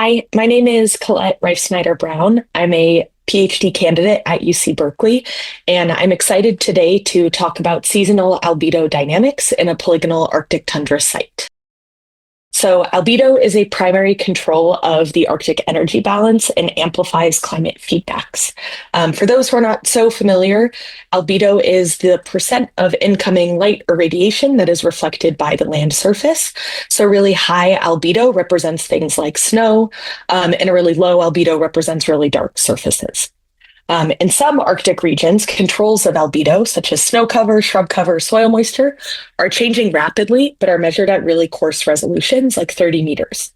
Hi, my name is Colette Brown. I'm a PhD candidate at UC Berkeley, and I'm excited today to talk about seasonal albedo dynamics in a polygonal Arctic tundra site. So, albedo is a primary control of the Arctic energy balance and amplifies climate feedbacks. For those who are not so familiar, albedo is the percent of incoming light or radiation that is reflected by the land surface. So, really high albedo represents things like snow, and a really low albedo represents really dark surfaces. In some Arctic regions, controls of albedo, such as snow cover, shrub cover, soil moisture, are changing rapidly, but are measured at really coarse resolutions, like 30 meters.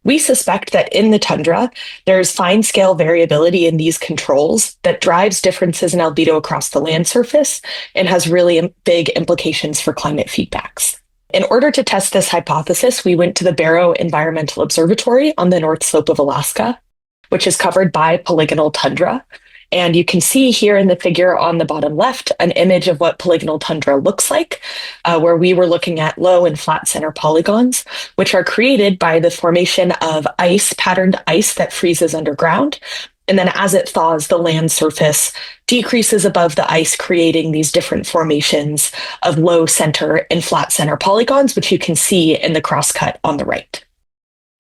We suspect that in the tundra, there's fine scale variability in these controls that drives differences in albedo across the land surface and has really big implications for climate feedbacks. In order to test this hypothesis, we went to the Barrow Environmental Observatory on the North Slope of Alaska, which is covered by polygonal tundra. And you can see here in the figure on the bottom left an image of what polygonal tundra looks like, where we were looking at low and flat center polygons, which are created by the formation of ice, patterned ice that freezes underground. And then as it thaws, the land surface decreases above the ice, creating these different formations of low center and flat center polygons, which you can see in the crosscut on the right.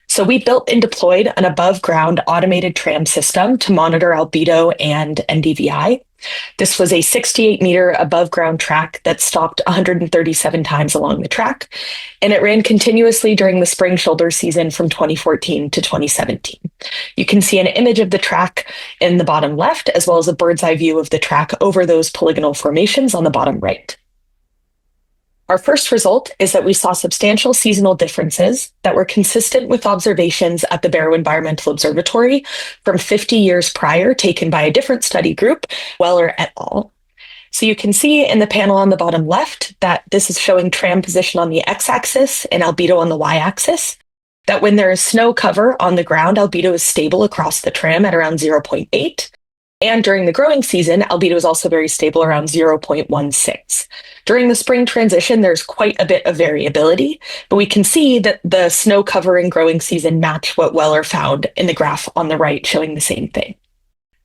So we built and deployed an above ground automated tram system to monitor albedo and NDVI. This was a 68-meter above ground track that stopped 137 times along the track, and it ran continuously during the spring shoulder season from 2014 to 2017. You can see an image of the track in the bottom left, as well as a bird's eye view of the track over those polygonal formations on the bottom right. Our first result is that we saw substantial seasonal differences that were consistent with observations at the Barrow Environmental Observatory from 50 years prior, taken by a different study group, Weller et al. So you can see in the panel on the bottom left that this is showing tram position on the x-axis and albedo on the y-axis, that when there is snow cover on the ground, albedo is stable across the tram at around 0.8. And during the growing season, albedo is also very stable around 0.16. During the spring transition, there's quite a bit of variability, but we can see that the snow cover and growing season match what Weller found in the graph on the right, showing the same thing.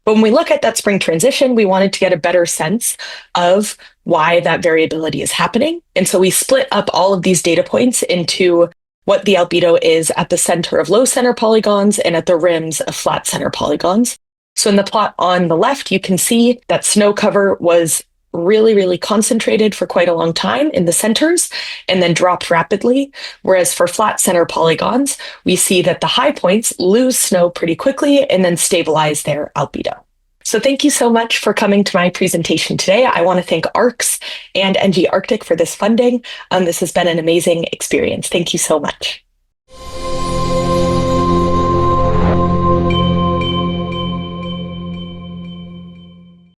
But when we look at that spring transition, we wanted to get a better sense of why that variability is happening. And so we split up all of these data points into what the albedo is at the center of low center polygons and at the rims of flat center polygons. So in the plot on the left, you can see that snow cover was really concentrated for quite a long time in the centers and then dropped rapidly. Whereas for flat center polygons, we see that the high points lose snow pretty quickly and then stabilize their albedo. So thank you so much for coming to my presentation today. I want to thank ARCS and NG Arctic for this funding. This has been an amazing experience. Thank you so much.